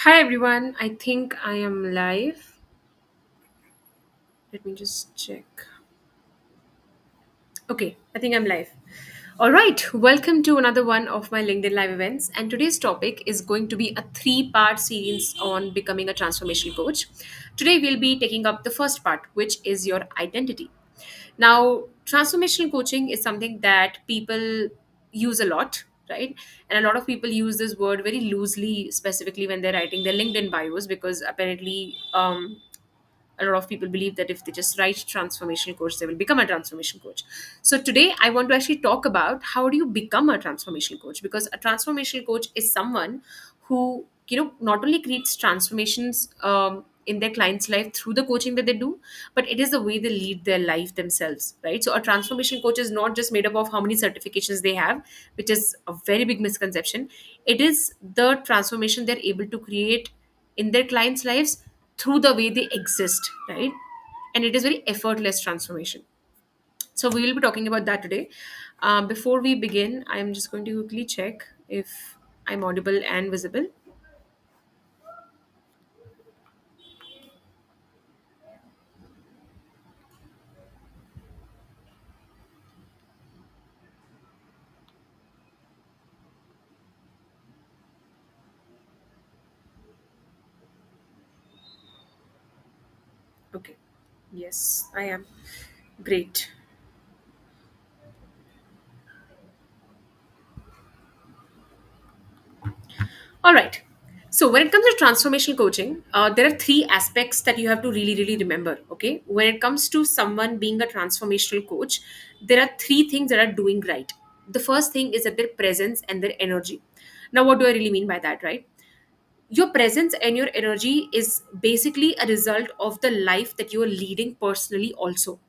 Hi everyone, I think I am live. Let me just check. Okay, I think I'm live. All right, welcome to another one of my LinkedIn Live events. And today's topic is going to be a three-part series on becoming a transformational coach. Today, we'll be taking up the first part, which is your identity. Now, transformational coaching is something that people use a lot, right? And a lot of people use this word very loosely, specifically when they're writing their LinkedIn bios, because apparently, a lot of people believe that if they just write transformation coach they will become a transformation coach. So today I want to actually talk about how do you become a transformation coach, because a transformation coach is someone who not only creates transformations in their client's life through the coaching that they do, but it is the way they lead their life themselves, right? So a transformation coach is not just made up of how many certifications they have, which is a very big misconception. It is the transformation they're able to create in their clients' lives through the way they exist, right? And it is very effortless transformation. So we will be talking about that today. Before we begin, I'm just going to quickly check if I'm audible and visible. Okay. Yes, I am. Great. All right. So when it comes to transformational coaching, there are three aspects that you have to really, really remember. Okay. When it comes to someone being a transformational coach, there are three things that are doing right. The first thing is that their presence and their energy. Now, what do I really mean by that, right? Your presence and your energy is basically a result of the life that you are leading personally also.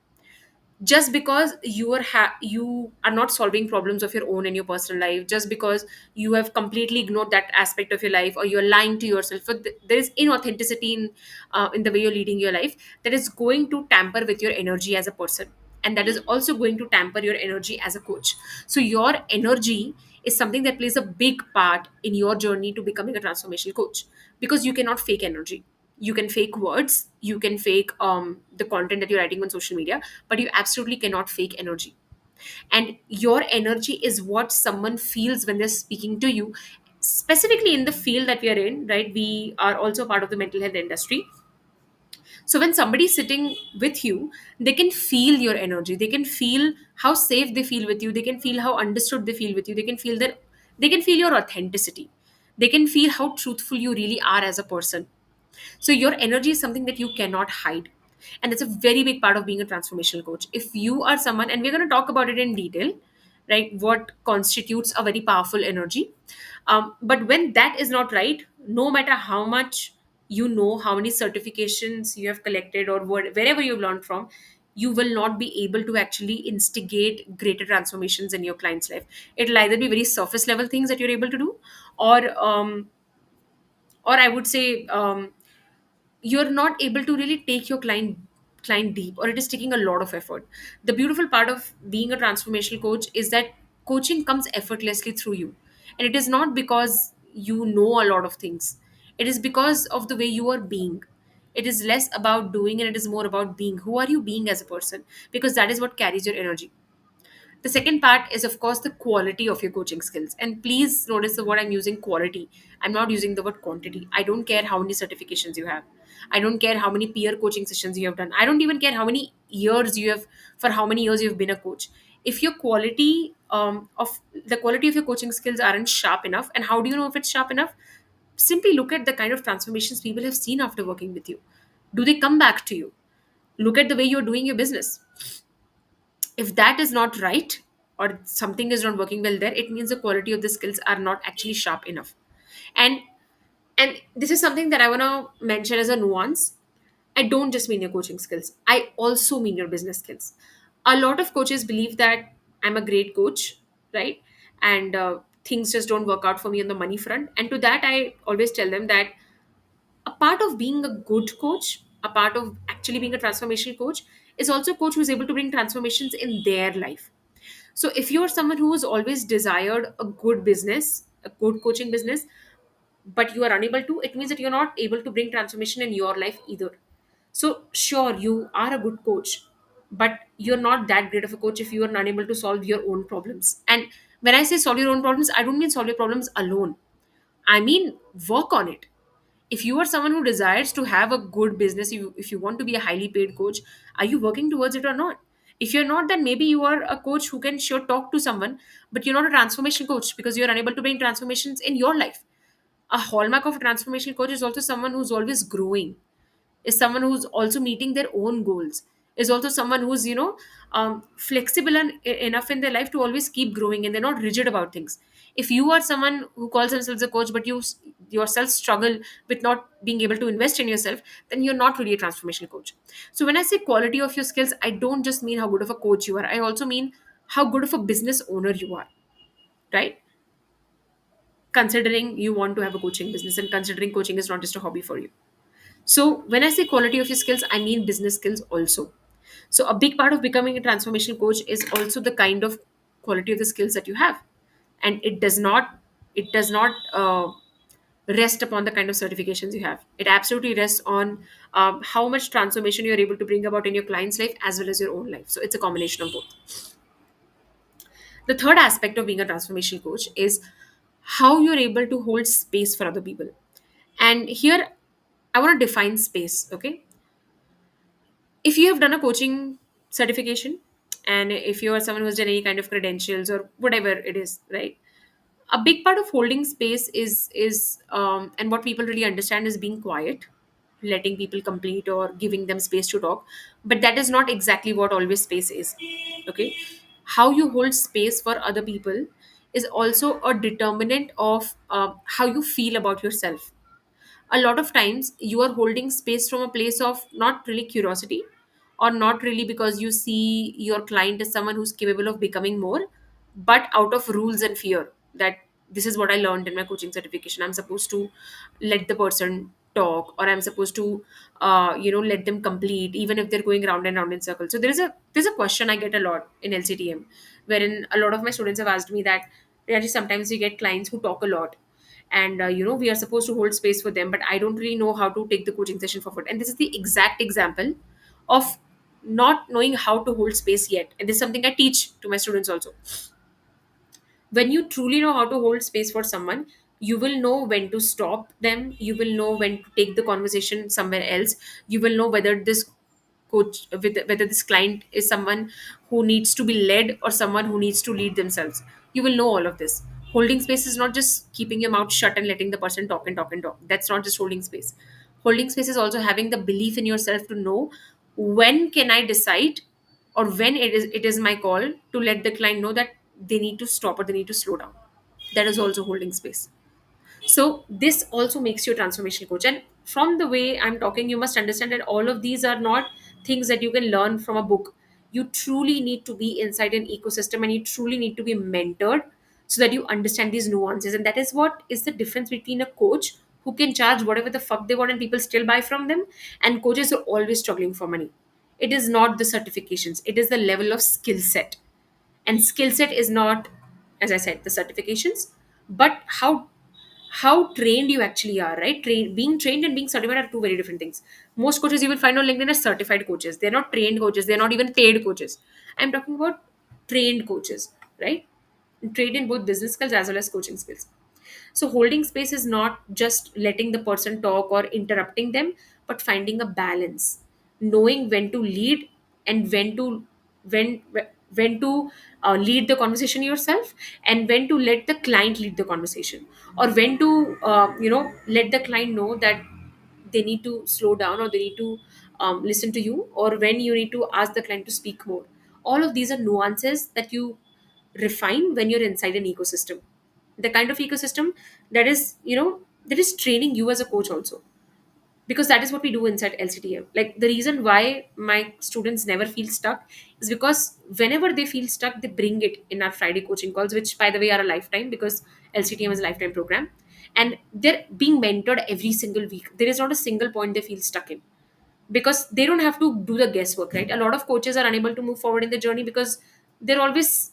Just because you are not solving problems of your own in your personal life, just because you have completely ignored that aspect of your life, or you're lying to yourself, but there is inauthenticity in the way you're leading your life, that is going to tamper with your energy as a person, and that is also going to tamper your energy as a coach. So your energy is something that plays a big part in your journey to becoming a transformational coach, because you cannot fake energy. You can fake words, you can fake the content that you're writing on social media, but you absolutely cannot fake energy. And your energy is what someone feels when they're speaking to you, specifically in the field that we are in, right? We are also part of the mental health industry. So when somebody's sitting with you, they can feel your energy, they can feel how safe they feel with you, they can feel how understood they feel with you, they can feel your authenticity, they can feel how truthful you really are as a person. So your energy is something that you cannot hide. And it's a very big part of being a transformational coach. If you are someone, and we're going to talk about it in detail, right? What constitutes a very powerful energy. But when that is not right, no matter how much you know, how many certifications you have collected, or wherever you've learned from, you will not be able to actually instigate greater transformations in your client's life. It'll either be very surface level things that you're able to do, or or I would say, you're not able to really take your client deep, or it is taking a lot of effort. The beautiful part of being a transformational coach is that coaching comes effortlessly through you, and it is not because you know a lot of things. It is because of the way you are being. It is less about doing and it is more about being. Who are you being as a person? Because that is what carries your energy. The second part is, of course, the quality of your coaching skills. And please notice the word I'm using, quality. I'm not using the word quantity. I don't care how many certifications you have. I don't care how many peer coaching sessions you have done. I don't even care how many years you have, for how many years you've been a coach. If your quality of the quality of your coaching skills aren't sharp enough, and how do you know if it's sharp enough? Simply look at the kind of transformations people have seen after working with you. Do they come back to you? Look at the way you're doing your business. If that is not right, or something is not working well there, it means the quality of the skills are not actually sharp enough. And and this is something that I want to mention as a nuance. I don't just mean your coaching skills, I also mean your business skills. A lot of coaches believe that I'm a great coach, right? And things just don't work out for me on the money front, and to that I always tell them that a part of being a good coach, a part of actually being a transformational coach, is also a coach who is able to bring transformations in their life. So if you're someone who has always desired a good business, a good coaching business, but you are unable to, it means that you're not able to bring transformation in your life either. So sure, you are a good coach, but you're not that great of a coach if you are unable to solve your own problems. And when I say solve your own problems, I don't mean solve your problems alone. I mean work on it. If you are someone who desires to have a good business, if you want to be a highly paid coach, are you working towards it or not? If you're not, then maybe you are a coach who can sure talk to someone, but you're not a transformation coach because you're unable to bring transformations in your life. A hallmark of a transformational coach is also someone who's always growing, is someone who's also meeting their own goals, is also someone who's flexible enough in their life to always keep growing, and they're not rigid about things. If you are someone who calls themselves a coach but yourself struggle with not being able to invest in yourself, then you're not really a transformational coach. So when I say quality of your skills, I don't just mean how good of a coach you are, I also mean how good of a business owner you are, right? Considering you want to have a coaching business, and considering coaching is not just a hobby for you. So when I say quality of your skills, I mean business skills also. So a big part of becoming a transformation coach is also the kind of quality of the skills that you have. And it does not rest upon the kind of certifications you have. It absolutely rests on how much transformation you're able to bring about in your client's life as well as your own life. So it's a combination of both. The third aspect of being a transformation coach is how you're able to hold space for other people. And here I want to define space, okay? If you have done a coaching certification, and if you are someone who's done any kind of credentials or whatever it is, right, a big part of holding space is and what people really understand is being quiet, letting people complete or giving them space to talk. But that is not exactly what always space is, okay? How you hold space for other people is also a determinant of how you feel about yourself. A lot of times you are holding space from a place of not really curiosity, or not really because you see your client as someone who's capable of becoming more, but out of rules and fear that this is what I learned in my coaching certification, I'm supposed to let the person talk, or I'm supposed to let them complete even if they're going round and round in circles. So there's a question I get a lot in LCTM, wherein a lot of my students have asked me that really sometimes we get clients who talk a lot, and we are supposed to hold space for them, but I don't really know how to take the coaching session forward. And this is the exact example of not knowing how to hold space yet. And this is something I teach to my students also. When you truly know how to hold space for someone, you will know when to stop them, you will know when to take the conversation somewhere else, you will know whether this client is someone who needs to be led or someone who needs to lead themselves. You will know all of this. Holding space is not just keeping your mouth shut and letting the person talk and talk and talk. That's not just holding space. Holding space is also having the belief in yourself to know when can I decide, or when it is my call to let the client know that they need to stop or they need to slow down. That is also holding space. So this also makes you a transformation coach. And from the way I'm talking, you must understand that all of these are not things that you can learn from a book. You truly need to be inside an ecosystem, and you truly need to be mentored so that you understand these nuances. And that is what is the difference between a coach who can charge whatever the fuck they want and people still buy from them, and coaches who are always struggling for money. It is not the certifications, it is the level of skill set. And skill set is not, as I said, the certifications, but how trained you actually are, right? Being trained and being certified are two very different things. Most coaches you will find on LinkedIn are certified coaches. They're not trained coaches. They're not even paid coaches. I'm talking about trained coaches, right? Trained in both business skills as well as coaching skills. So holding space is not just letting the person talk or interrupting them, but finding a balance, knowing when to lead and when when to lead the conversation yourself, and when to let the client lead the conversation, or when to let the client know that they need to slow down, or they need to listen to you, or when you need to ask the client to speak more. All of these are nuances that you refine when you're inside an ecosystem, the kind of ecosystem that is training you as a coach also. Because that is what we do inside LCTM. Like, the reason why my students never feel stuck is because whenever they feel stuck, they bring it in our Friday coaching calls, which by the way are a lifetime, because LCTM is a lifetime program, and they're being mentored every single week. There is not a single point they feel stuck in, because they don't have to do the guesswork, right? A lot of coaches are unable to move forward in the journey because they always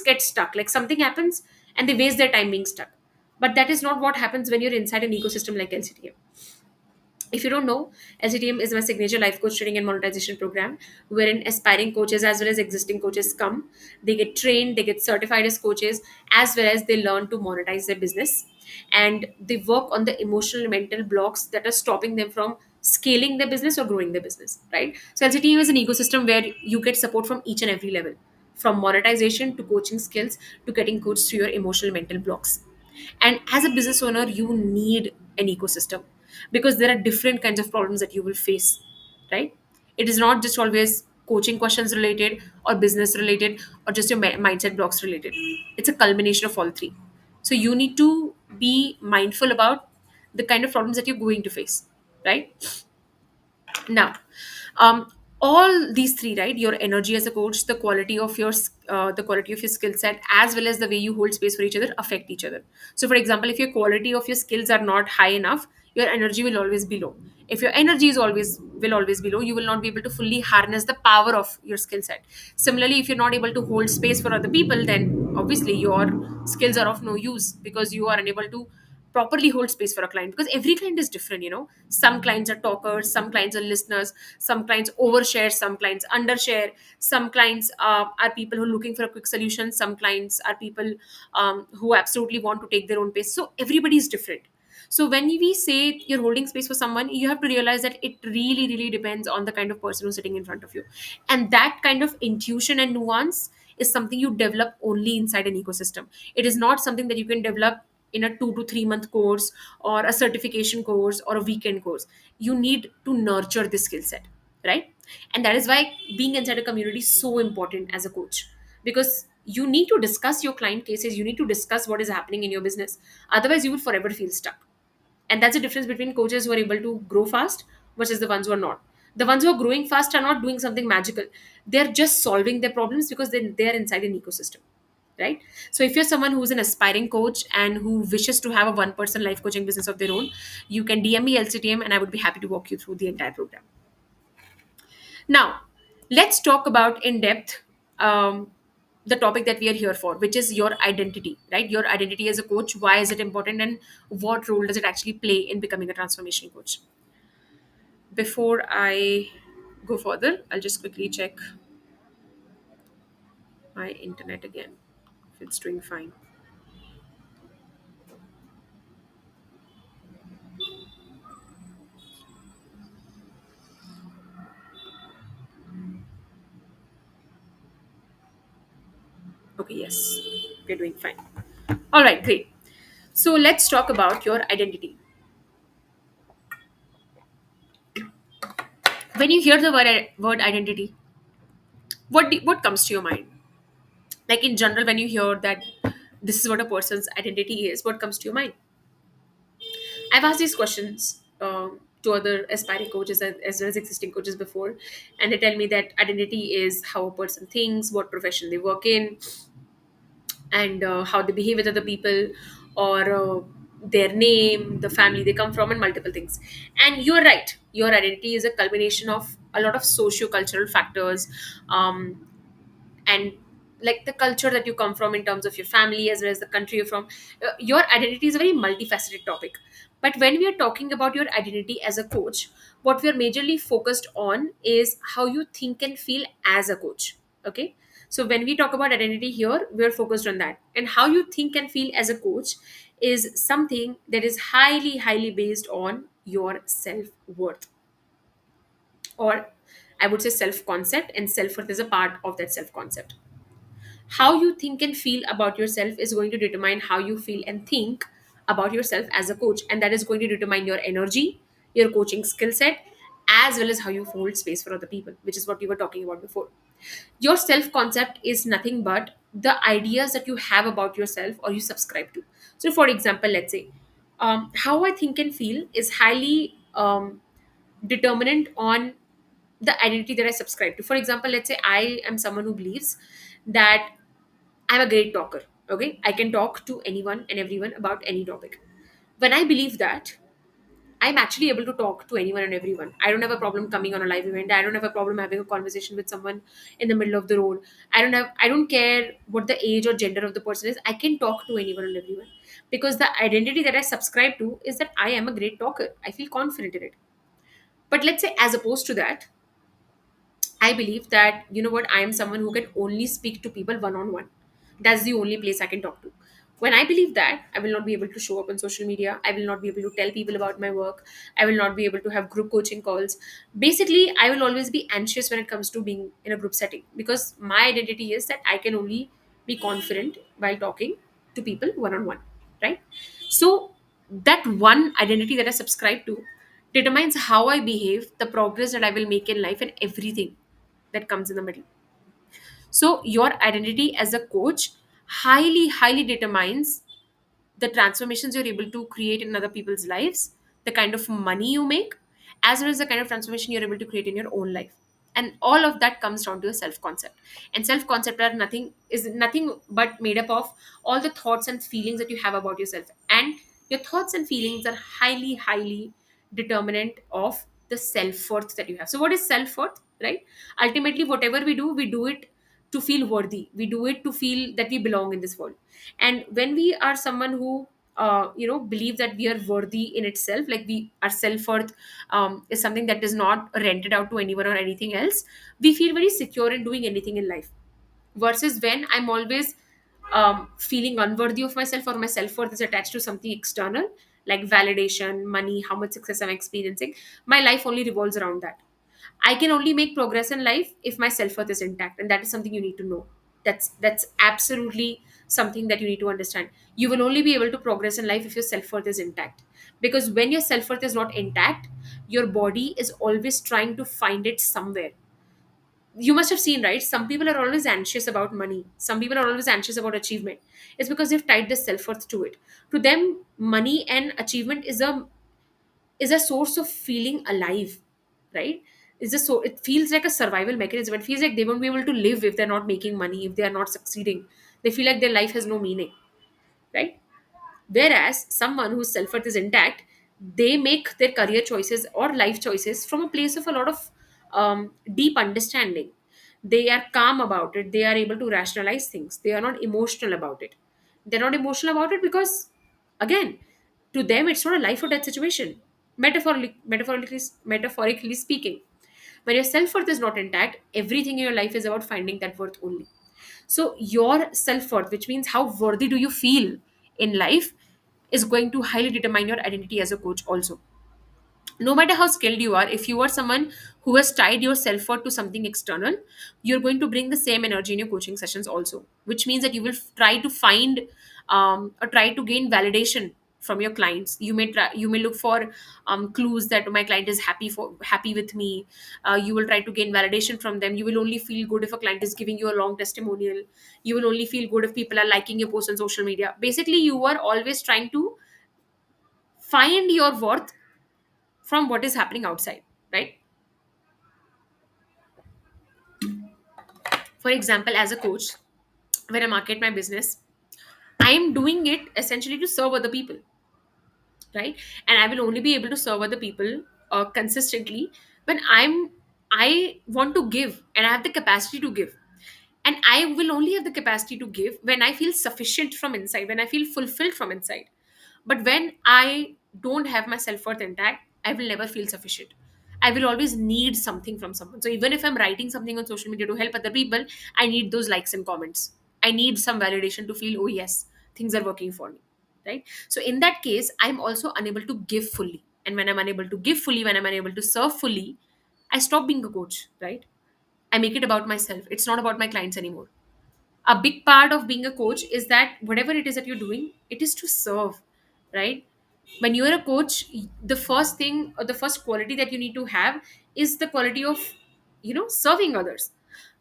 get stuck. Like, something happens and they waste their time being stuck. But that is not what happens when you're inside an ecosystem like LCTM. If you don't know, LCTM is my signature life coach training and monetization program, wherein aspiring coaches as well as existing coaches come. They get trained, they get certified as coaches, as well as they learn to monetize their business. And they work on the emotional and mental blocks that are stopping them from scaling their business or growing their business, right? So LCTM is an ecosystem where you get support from each and every level, from monetization to coaching skills to getting coached through your emotional mental blocks. And as a business owner, you need an ecosystem, because there are different kinds of problems that you will face, right? It is not just always coaching questions related or business related or just your mindset blocks related. It's a culmination of all three. So you need to be mindful about the kind of problems that you're going to face, right? Now, um, all these three, right? Your energy as a coach, the quality of the quality of your skill set, as well as the way you hold space for each other, affect each other. So, for example, if your quality of your skills are not high enough, your energy will always be low. If your energy is always be low, you will not be able to fully harness the power of your skill set. Similarly, if you're not able to hold space for other people, then obviously your skills are of no use, because you are unable to properly hold space for a client, because every client is different. Some clients are talkers, some clients are listeners, some clients overshare, some clients undershare, some clients are people who are looking for a quick solution, some clients are people who absolutely want to take their own pace. So everybody is different. So when we say you're holding space for someone, you have to realize that it really really depends on the kind of person who's sitting in front of you, and that kind of intuition and nuance is something you develop only inside an ecosystem. It is not something that you can develop in a 2 to 3 month course or a certification course or a weekend course. You need to nurture this skill set, right? And that is why being inside a community is so important as a coach, because you need to discuss your client cases, you need to discuss what is happening in your business. Otherwise you will forever feel stuck. And that's the difference between coaches who are able to grow fast versus the ones who are not. The ones who are growing fast are not doing something magical. They're just solving their problems because they're inside an ecosystem, right? So if you're someone who's an aspiring coach and who wishes to have a one person life coaching business of their own, you can DM me LCTM and I would be happy to walk you through the entire program. Now, let's talk about in depth the topic that we are here for, which is your identity, right? Your identity as a coach. Why is it important, and what role does it actually play in becoming a transformation coach? Before I go further, I'll just quickly check my internet again if it's doing fine. Okay, yes, we're doing fine. All right, great. So let's talk about your identity. When you hear the word identity, what comes to your mind? Like in general, when you hear that this is what a person's identity is, what comes to your mind? I've asked these questions to other aspiring coaches as well as existing coaches before, and they tell me that identity is how a person thinks, what profession they work in, and how they behave with other people, or their name, the family they come from, and multiple things. And you're right, your identity is a culmination of a lot of socio-cultural factors, um, and like the culture that you come from in terms of your family as well as the country you're from. Your identity is a very multifaceted topic. But when we are talking about your identity as a coach, what we are majorly focused on is how you think and feel as a coach. Okay. So when we talk about identity here, we're focused on that. And how you think and feel as a coach is something that is highly, highly based on your self worth, or I would say self concept, and self worth is a part of that self concept. How you think and feel about yourself is going to determine how you feel and think about yourself as a coach, and that is going to determine your energy, your coaching skill set, as well as how you hold space for other people, which is what we were talking about before. Your self concept is nothing but the ideas that you have about yourself or you subscribe to. So for example, let's say how I think and feel is highly determinant on the identity that I subscribe to. For example, let's say I am someone who believes that I'm a great talker. Okay. I can talk to anyone and everyone about any topic. When I believe that, I'm actually able to talk to anyone and everyone. I don't have a problem coming on a live event. I don't have a problem having a conversation with someone in the middle of the road. I don't care what the age or gender of the person is. I can talk to anyone and everyone. Because the identity that I subscribe to is that I am a great talker. I feel confident in it. But let's say, as opposed to that, I believe that, you know what, I am someone who can only speak to people one on one. That's the only place I can talk to. When I believe that, I will not be able to show up on social media. I will not be able to tell people about my work. I will not be able to have group coaching calls. Basically, I will always be anxious when it comes to being in a group setting because my identity is that I can only be confident while talking to people one on one, right? So, that one identity that I subscribe to determines how I behave, the progress that I will make in life, and everything that comes in the middle. So, your identity as a coach highly determines the transformations you're able to create in other people's lives, the kind of money you make, as well as the kind of transformation you're able to create in your own life. And all of that comes down to a self concept. And self concept are nothing is nothing but made up of all the thoughts and feelings that you have about yourself. And your thoughts and feelings are highly determinant of the self worth that you have. So, what is self worth, right? Ultimately, whatever we do it to feel worthy. We do it to feel that we belong in this world. And when we are someone who believe that we are worthy in itself, like we our self-worth is something that is not rented out to anyone or anything else, we feel very secure in doing anything in life. Versus when I'm always feeling unworthy of myself, or my self-worth is attached to something external like validation, money, how much success I'm experiencing, my life only revolves around that. I can only make progress in life if my self-worth is intact, and that is something you need to know. That's absolutely something that you need to understand. You will only be able to progress in life if your self-worth is intact. Because when your self-worth is not intact, your body is always trying to find it somewhere. You must have seen, right? Some people are always anxious about money. Some people are always anxious about achievement. It's because they've tied their self-worth to it. To them, money and achievement is a source of feeling alive, right? It feels like a survival mechanism. It feels like they won't be able to live if they're not making money, if they are not succeeding. They feel like their life has no meaning, right? Whereas someone whose self-worth is intact, they make their career choices or life choices from a place of a lot of deep understanding. They are calm about it. They are able to rationalize things. They are not emotional about it. They're not emotional about it because, again, to them, it's not a life or death situation. Metaphorically speaking, when your self-worth is not intact, everything in your life is about finding that worth only. So your self-worth, which means how worthy do you feel in life, is going to highly determine your identity as a coach also. No matter how skilled you are, if you are someone who has tied your self-worth to something external, you're going to bring the same energy in your coaching sessions also, which means that you will try to find or try to gain validation from your clients. You may look for clues that my client is happy with me. You will try to gain validation from them. You will only feel good if a client is giving you a long testimonial. You will only feel good if people are liking your posts on social media. Basically, you are always trying to find your worth from what is happening outside, right? For example, as a coach, when I market my business, I am doing it essentially to serve other people, right? And I will only be able to serve other people consistently when I want to give and I have the capacity to give. And I will only have the capacity to give when I feel sufficient from inside, when I feel fulfilled from inside. But when I don't have my self-worth intact, I will never feel sufficient. I will always need something from someone. So even if I'm writing something on social media to help other people, I need those likes and comments. I need some validation to feel, oh yes, things are working for me, right? So in that case, I'm also unable to give fully. And when I'm unable to give fully, when I'm unable to serve fully, I stop being a coach, right? I make it about myself. It's not about my clients anymore. A big part of being a coach is that whatever it is that you're doing, it is to serve, right? When you're a coach, the first thing or the first quality that you need to have is the quality of, serving others.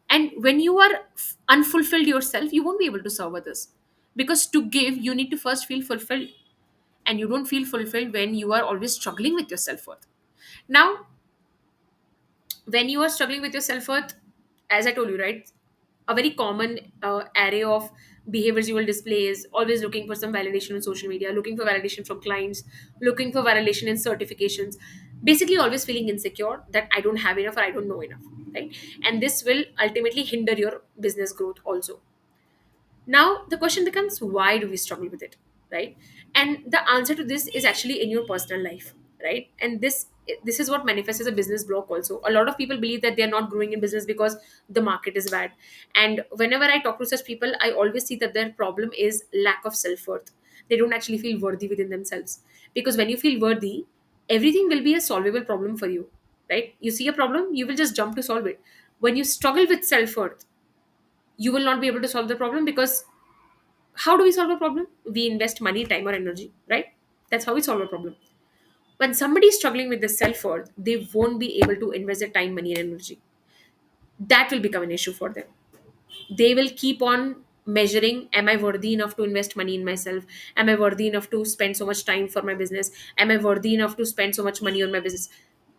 And when you are unfulfilled yourself, you won't be able to serve others, because to give, you need to first feel fulfilled. And you don't feel fulfilled when you are always struggling with your self-worth. Now, when you are struggling with your self-worth, as I told you, right, a very common array of behaviors you will display is always looking for some validation on social media, looking for validation from clients, looking for validation in certifications, basically always feeling insecure that I don't have enough or I don't know enough, right? And this will ultimately hinder your business growth also. Now the question becomes, why do we struggle with it, right? And the answer to this is actually in your personal life, right? And this is what manifests as a business block also. A lot of people believe that they are not growing in business because the market is bad. And whenever I talk to such people, I always see that their problem is lack of self-worth. They don't actually feel worthy within themselves, because when you feel worthy, everything will be a solvable problem for you, right? You see a problem, you will just jump to solve it. When you struggle with self-worth, you will not be able to solve the problem, because how do we solve a problem? We invest money, time, or energy, right? That's how we solve a problem. When somebody is struggling with the self-worth, they won't be able to invest the time, money, and energy. That will become an issue for them. They will keep on measuring, am I worthy enough to invest money in myself? Am I worthy enough to spend so much time for my business? Am I worthy enough to spend so much money on my business?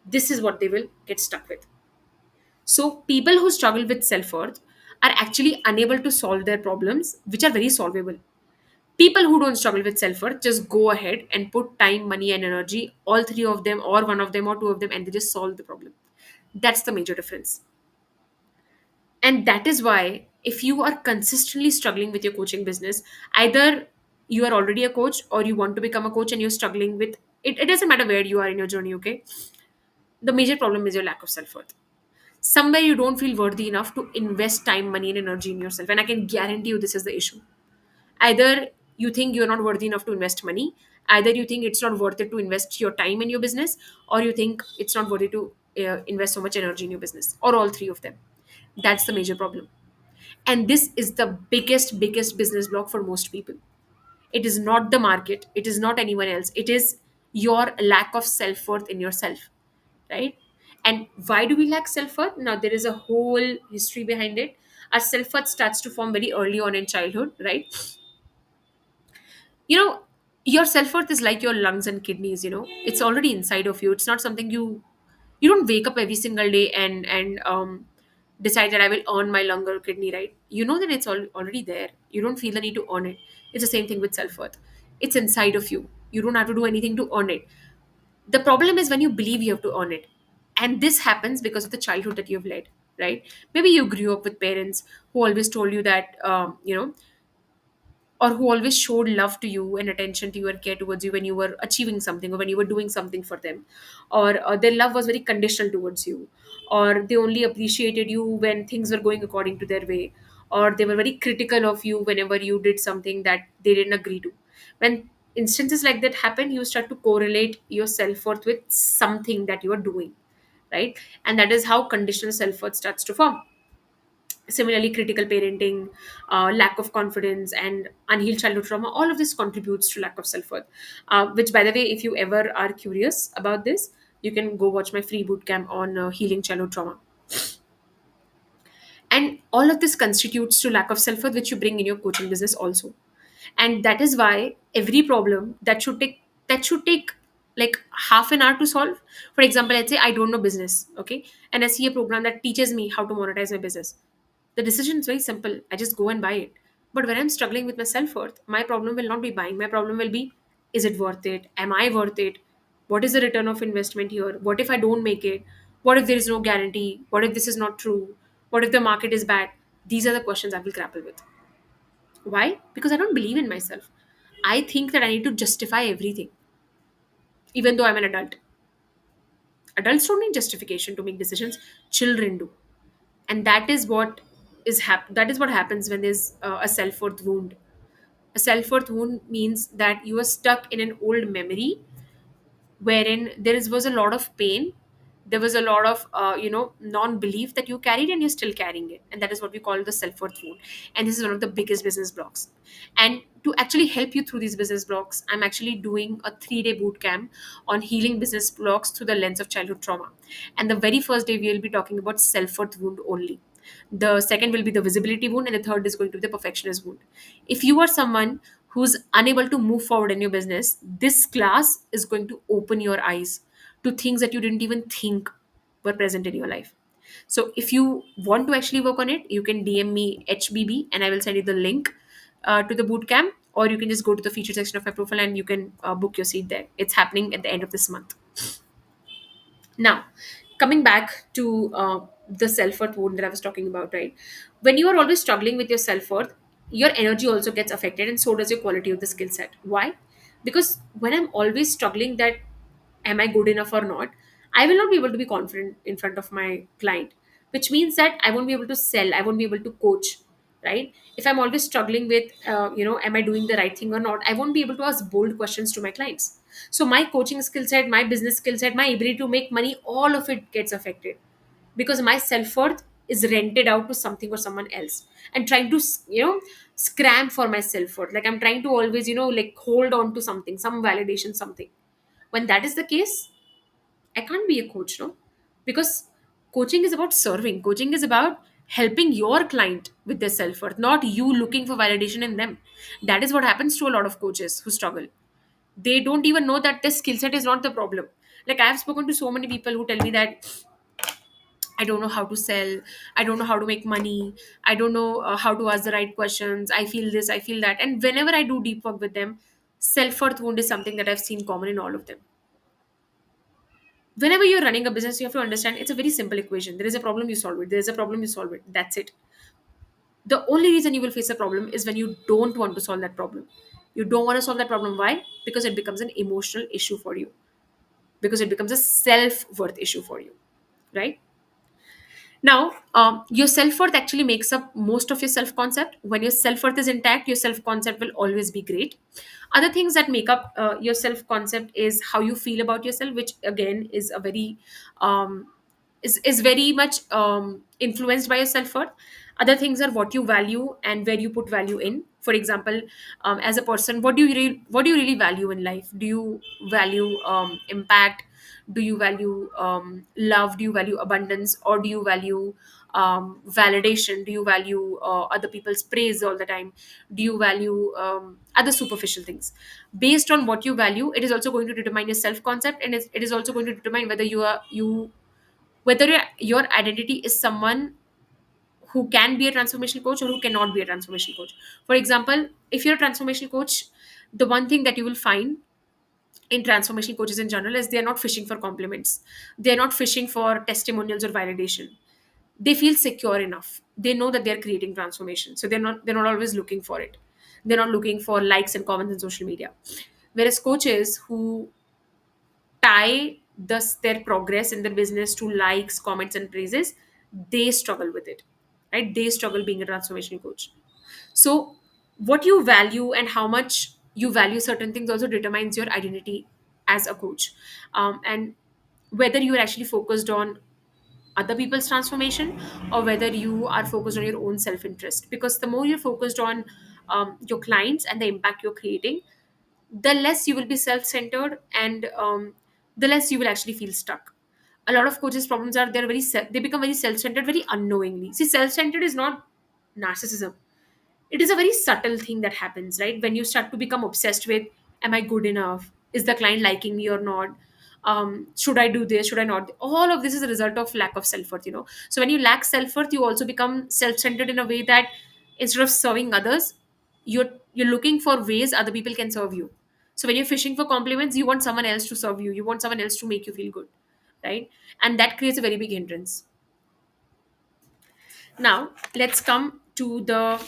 This is what they will get stuck with. So people who struggle with self-worth are actually unable to solve their problems, which are very solvable. People who don't struggle with self-worth just go ahead and put time, money, and energy, all three of them or one of them or two of them, and they just solve the problem. That's the major difference. And that is why, if you are consistently struggling with your coaching business, either you are already a coach or you want to become a coach and you're struggling with it, it doesn't matter where you are in your journey, okay? The major problem is your lack of self-worth. Somewhere you don't feel worthy enough to invest time, money, and energy in yourself, and I can guarantee you this is the issue. Either you think you're not worthy enough to invest money, either you think it's not worth it to invest your time in your business, or you think it's not worthy to invest so much energy in your business, or all three of them. That's the major problem. And this is the biggest business block for most people. It is not the market, it is not anyone else, it is your lack of self-worth in yourself, right? And why do we lack self-worth? Now there is a whole history behind it. Our self-worth starts to form very early on in childhood, right? you know your self-worth is like your lungs and kidneys. It's already inside of you. It's not something you don't wake up every single day and decide that I will earn my lung or kidney, right? You know that it's already there. You don't feel the need to earn it. It's the same thing with self-worth. It's inside of you. You don't have to do anything to earn it. The problem is when you believe you have to earn it. And this happens because of the childhood that you've led, right? Maybe you grew up with parents who always told you that or who always showed love to you and attention to you and care towards you when you were achieving something or when you were doing something for them, or their love was very conditional towards you, or they only appreciated you when things were going according to their way, or they were very critical of you whenever you did something that they didn't agree to. When instances like that happen, you start to correlate your self-worth with something that you are doing, right? And that is how conditional self-worth starts to form. Similarly, critical parenting, lack of confidence, and unhealed childhood trauma, all of this contributes to lack of self-worth. Which, by the way, if you ever are curious about this, you can go watch my free bootcamp on healing childhood trauma. And all of this constitutes to lack of self-worth, which you bring in your coaching business also. And that is why every problem that should take like half an hour to solve. For example, let's say I don't know business, okay, and I see a program that teaches me how to monetize my business. The decision is very simple. I just go and buy it. But when I'm struggling with my self-worth, my problem will not be buying. My problem will be, is it worth it? Am I worth it? What is the return of investment here? What if I don't make it? What if there is no guarantee? What if this is not true? What if the market is bad? These are the questions I will grapple with. Why? Because I don't believe in myself. I think that I need to justify everything, even though I'm an adult. Adults don't need justification to make decisions. Children do, and that is what happens when there's a self-worth wound. A self-worth wound means that you are stuck in an old memory wherein was a lot of pain. There was a lot of non-belief that you carried, and you're still carrying it, and that is what we call the self-worth wound. And this is one of the biggest business blocks. And to actually help you through these business blocks, I'm actually doing a 3-day boot camp on healing business blocks through the lens of childhood trauma. And the very first day we will be talking about self-worth wound only. The second will be the visibility wound, and the third is going to be the perfectionist wound. If you are someone who's unable to move forward in your business, this class is going to open your eyes to things that you didn't even think were present in your life. So if you want to actually work on it, you can DM me HBB and I will send you the link. to the boot camp, or you can just go to the feature section of my profile and you can book your seat there. It's happening at the end of this month. Now, coming back to the self worth wound that I was talking about, right? When you are always struggling with your self worth, your energy also gets affected, and so does your quality of the skill set. Why? Because when I'm always struggling that am I good enough or not, I will not be able to be confident in front of my client, which means that I won't be able to sell, I won't be able to coach, right? If I'm always struggling with, am I doing the right thing or not, I won't be able to ask bold questions to my clients. So my coaching skill set, my business skill set, my ability to make money, all of it gets affected because my self-worth is rented out to something or someone else and trying to, scram for my self-worth. Like I'm trying to always, like hold on to something, some validation, something. When that is the case, I can't be a coach, no? Because coaching is about serving. Coaching is about helping your client with their self worth, not you looking for validation in them. That is what happens to a lot of coaches who struggle. They don't even know that this skill set is not the problem. Like I've spoken to so many people who tell me that I don't know how to sell, I don't know how to make money, I don't know how to ask the right questions, I feel this, I feel that. And whenever I do deep work with them, self worth wound is something that I've seen common in all of them. Whenever you're running a business, you have to understand it's a very simple equation. There is a problem, you solve it. There is a problem, you solve it. That's it. The only reason you will face a problem is when you don't want to solve that problem. You don't want to solve that problem. Why? Because it becomes an emotional issue for you, because it becomes a self-worth issue for you, right? Now, your self worth actually makes up most of your self concept. When your self worth is intact, your self concept will always be great. Other things that make up your self concept is how you feel about yourself, which again is a very um, is very much influenced by your self worth. Other things are what you value and where you put value in. For example, as a person, what do you really value in life? Do you value impact? Do you value love? Do you value abundance, or do you value validation? Do you value other people's praise all the time? Do you value other superficial things? Based on what you value, it is also going to determine your self concept, and it is also going to determine whether you whether your identity is someone who can be a transformation coach or who cannot be a transformation coach. For example, if you're a transformation coach, the one thing that you will find in transformation coaches in general is they are not fishing for compliments. They are not fishing for testimonials or validation. They feel secure enough. They know that they're creating transformation. So they're not always looking for it. They're not looking for likes and comments on social media. Whereas coaches who tie their progress in their business to likes, comments, and praises, they struggle with it. Right? They struggle being a transformation coach. So, what you value and how much you value certain things also determines your identity as a coach. And whether you are actually focused on other people's transformation or whether you are focused on your own self interest. Because the more you're focused on your clients and the impact you're creating, the less you will be self centered, and the less you will actually feel stuck. A lot of coaches' problems are they become very self centered very unknowingly. See, self centered is not narcissism. It is a very subtle thing that happens, right? When you start to become obsessed with, am I good enough? Is the client liking me or not? Should I do this? Should I not? All of this is a result of lack of self-worth. So when you lack self-worth, you also become self-centered in a way that instead of serving others, you're looking for ways other people can serve you. So when you're fishing for compliments, you want someone else to serve you. You want someone else to make you feel good, right? And that creates a very big hindrance. Now, let's come to the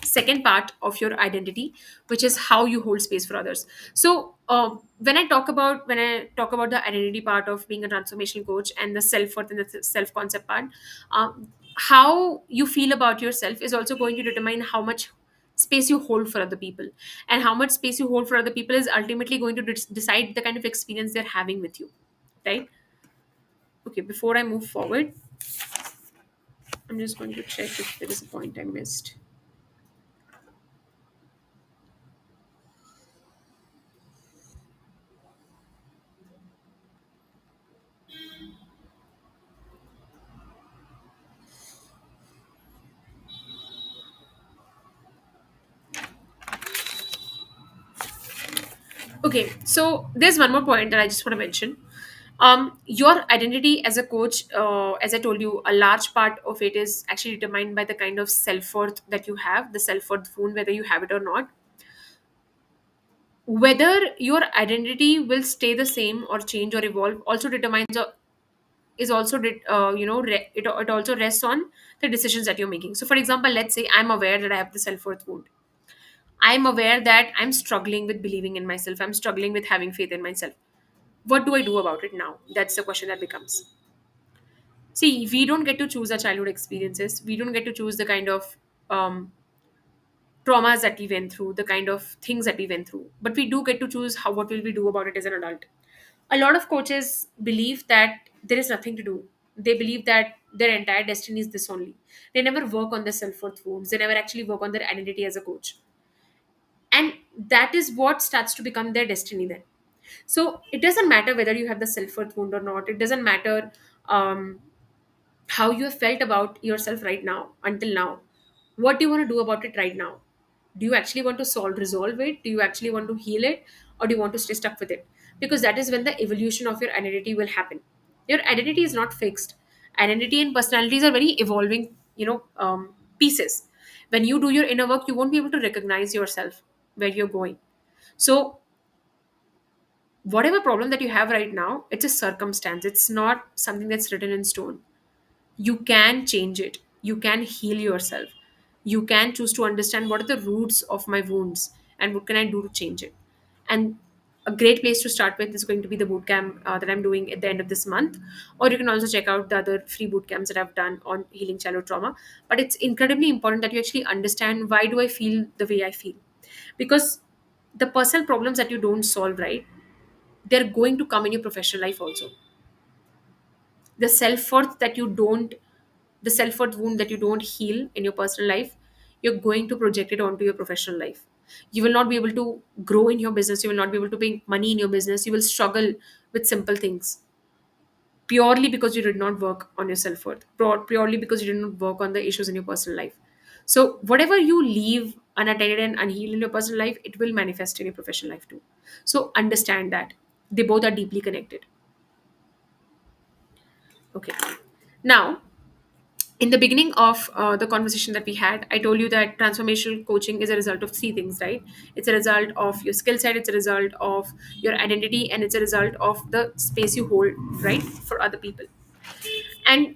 second part of your identity, which is how you hold space for others. So when I talk about the identity part of being a transformation coach and the self-worth and the self-concept part, how you feel about yourself is also going to determine how much space you hold for other people, and how much space you hold for other people is ultimately going to decide the kind of experience they're having with you, right? Okay, before I move forward, I'm just going to check if there is a point I missed. Okay, so there's one more point that I just want to mention. Your identity as a coach, as I told you, a large part of it is actually determined by the kind of self-worth that you have, the self-worth wound, whether you have it or not. Whether your identity will stay the same or change or evolve also determines is also it also rests on the decisions that you're making. So for example, let's say I'm aware that I have the self-worth wound. I'm aware that I'm struggling with believing in myself, I'm struggling with having faith in myself. What do I do about it now? That's the question that becomes. See, we don't get to choose our childhood experiences, we don't get to choose the kind of um, traumas that we went through, the kind of things that we went through, but we do get to choose how what will we do about it as an adult. A lot of coaches believe that there is nothing to do. They believe that their entire destiny is this only. They never work on their self-worth wounds, they never actually work on their identity as a coach, and that is what starts to become their destiny then. So it doesn't matter whether you have the self-worth wound or not. It doesn't matter um, how you have felt about yourself right now until now. What do you want to do about it right now? Do you actually want to resolve it? Do you actually want to heal it, or do you want to stay stuck with it? Because that is when the evolution of your identity will happen. Your identity is not fixed. Identity and personalities are very evolving, pieces. When you do your inner work, you won't be able to recognize yourself where you're going. So whatever problem that you have right now, it's a circumstance, it's not something that's written in stone. You can change it, you can heal yourself, you can choose to understand what are the roots of my wounds and what can I do to change it. And a great place to start with is going to be the boot camp that I'm doing at the end of this month, or you can also check out the other free boot camps that I've done on healing childhood trauma. But it's incredibly important that you actually understand, why do I feel the way I feel? Because the personal problems that you don't solve, right, they're going to come in your professional life also. The self-worth that you don't the self-worth wound that you don't heal in your personal life, you're going to project it onto your professional life. You will not be able to grow in your business, you will not be able to make money in your business, you will struggle with simple things, purely because you did not work on your self-worth, purely because you did not work on the issues in your personal life. So whatever you leave unattended and unhealed in your personal life, it will manifest in your professional life too. So understand that they both are deeply connected. Okay. Now, in the beginning of the conversation that we had, I told you that transformational coaching is a result of three things, right? It's a result of your skill set, it's a result of your identity, and it's a result of the space you hold, right, for other people. And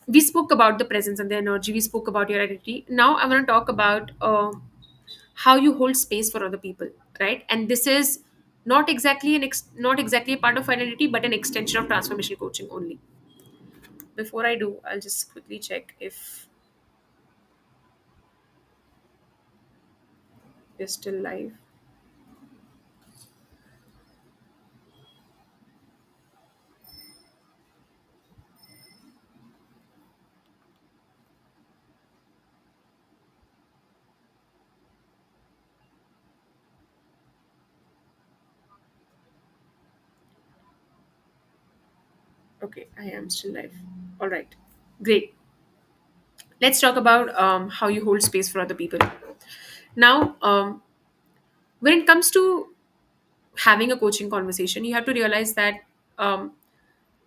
we spoke about the presence and the energy, we spoke about your identity. Now I want to talk about how you hold space for other people, right? And this is not exactly a part of identity, but an extension of transformational coaching only. Before I do, I'll just quickly check if you're still live. Okay, I am still live. All right, great. Let's talk about how you hold space for other people. Now, when it comes to having a coaching conversation, you have to realize that um,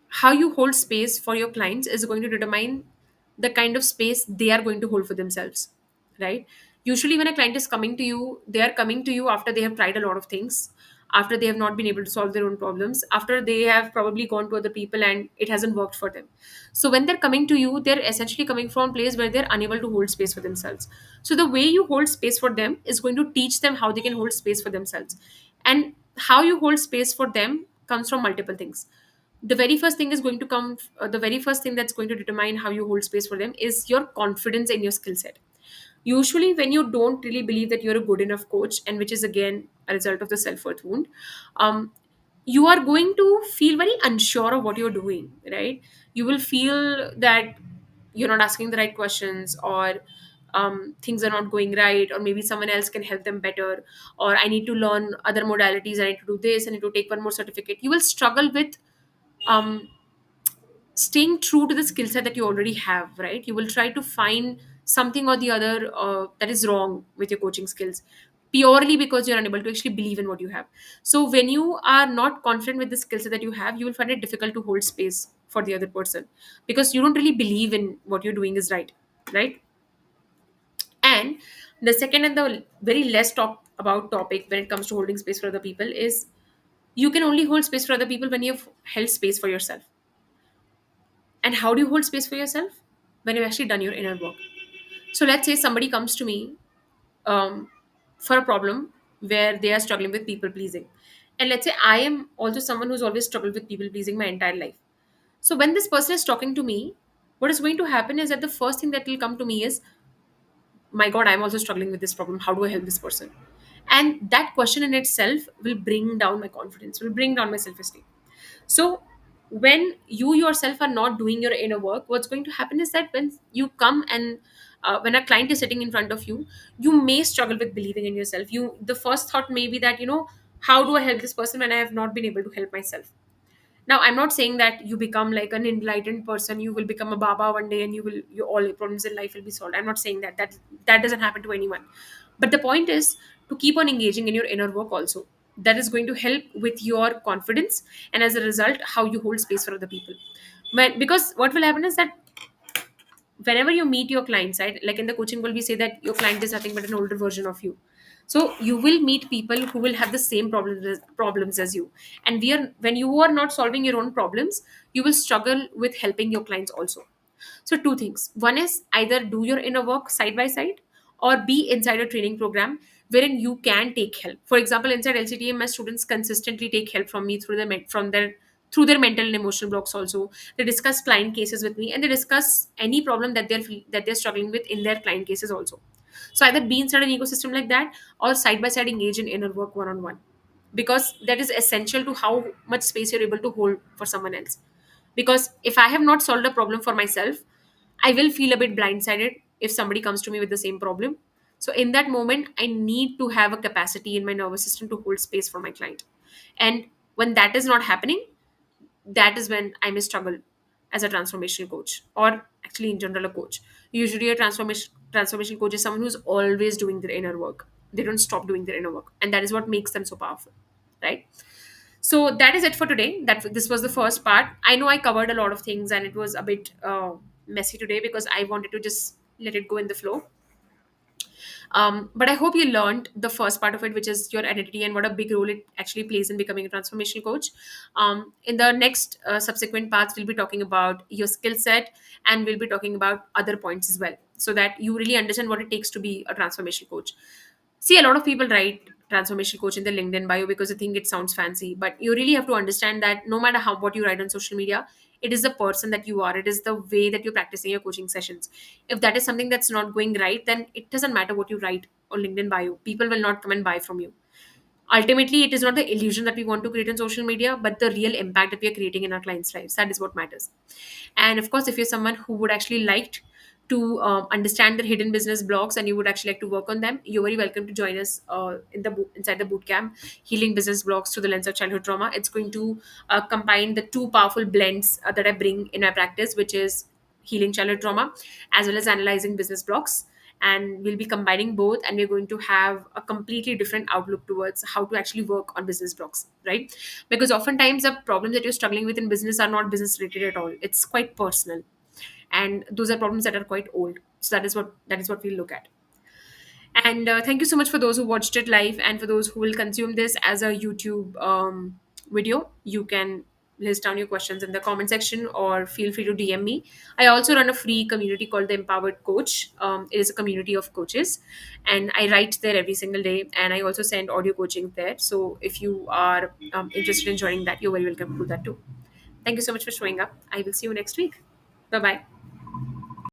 how you hold space for your clients is going to determine the kind of space they are going to hold for themselves, right? Usually when a client is coming to you, they are coming to you after they have tried a lot of things, after they have not been able to solve their own problems, after they have probably gone to other people and it hasn't worked for them. So when they're coming to you, they're essentially coming from a place where they're unable to hold space for themselves. So the way you hold space for them is going to teach them how they can hold space for themselves. And how you hold space for them comes from multiple things. The very first thing is going to come the very first thing that's going to determine how you hold space for them is your confidence in your skill set. Usually when you don't really believe that you're a good enough coach, and which is again a result of the self-worth wound, um, you are going to feel very unsure of what you're doing, right? You will feel that you're not asking the right questions, or things are not going right, or maybe someone else can help them better, or I need to learn other modalities, I need to do this, I need to take one more certificate. You will struggle with um, staying true to the skill set that you already have, right? You will try to find something or the other that is wrong with your coaching skills. purely because you're unable to actually believe in what you have. So when you are not confident with the skill set that you have, you will find it difficult to hold space for the other person, because you don't really believe in what you're doing is right, right? And the second and the very less talk about topic when it comes to holding space for other people is, you can only hold space for other people when you've held space for yourself. And how do you hold space for yourself? When you've actually done your inner work. So let's say somebody comes to me um, for a problem where they are struggling with people pleasing. And let's say I am also someone who's always struggled with people pleasing my entire life. So when this person is talking to me, what is going to happen is that the first thing that will come to me is, my God, I'm also struggling with this problem. How do I help this person? And that question in itself will bring down my confidence, will bring down my self esteem. So when you yourself are not doing your inner work, what's going to happen is that when you come and when a client is sitting in front of you, you may struggle with believing in yourself. You, the first thought may be that, how do I help this person when I have not been able to help myself? Now, I'm not saying that you become like an enlightened person, you will become a baba one day and you all your problems in life will be solved. I'm not saying that doesn't happen to anyone. But the point is to keep on engaging in your inner work also. That is going to help with your confidence, and as a result, how you hold space for other people. Because what will happen is that whenever you meet your clients, right, like in the coaching world we say that your client is nothing but an older version of you. So you will meet people who will have the same problems as you. And when you are not solving your own problems, you will struggle with helping your clients also. So two things: one is either do your inner work side by side, or be inside a training program wherein you can take help. For example, inside LCTM, my students consistently take help from me through their mental and emotional blocks also. They discuss client cases with me, and they discuss any problem that they're struggling with in their client cases also. So either be inside an ecosystem like that, or side by side engage in inner work one on one, because that is essential to how much space you're able to hold for someone else. Because if I have not solved a problem for myself, I will feel a bit blindsided if somebody comes to me with the same problem. So in that moment, I need to have a capacity in my nervous system to hold space for my client. And when that is not happening, that is when I may struggle as a transformational coach, or actually in general a coach. Usually a transformation coach is someone who's always doing their inner work. They don't stop doing their inner work, and that is what makes them so powerful, right? So that is it for today. That this was the first part. I know I covered a lot of things and it was a bit messy today because I wanted to just let it go in the flow. But I hope you learned the first part of it, which is your identity and what a big role it actually plays in becoming a transformation coach. In the next subsequent parts, we'll be talking about your skill set, and we'll be talking about other points as well, so that you really understand what it takes to be a transformation coach. See, a lot of people write transformation coach in their LinkedIn bio because they think it sounds fancy, but you really have to understand that no matter how what you write on social media, it is the person that you are. It is the way that you're practicing your coaching sessions. If that is something that's not going right, then it doesn't matter what you write on LinkedIn bio. People will not come and buy from you. Ultimately, it is not the illusion that we want to create on social media, but the real impact that we are creating in our clients' lives. That is what matters. And of course, if you're someone who would actually like to understand their hidden business blocks and you would actually like to work on them, you're very welcome to join us inside the boot camp, Healing Business Blocks Through the Lens of Childhood Trauma. It's going to combine the two powerful blends that I bring in my practice, which is healing childhood trauma as well as analyzing business blocks. And we'll be combining both, and we're going to have a completely different outlook towards how to actually work on business blocks, right? Because oftentimes the problems that you're struggling with in business are not business related at all. It's quite personal, and those are problems that are quite old. So that is what we'll look at. And thank you so much for those who watched it live, and for those who will consume this as a YouTube video. You can list down your questions in the comment section, or feel free to DM me. I also run a free community called the Empowered Coach. It is a community of coaches, and I write there every single day. And I also send audio coaching there. So if you are interested in joining that, you're very welcome to do that too. Thank you so much for showing up. I will see you next week. Bye bye.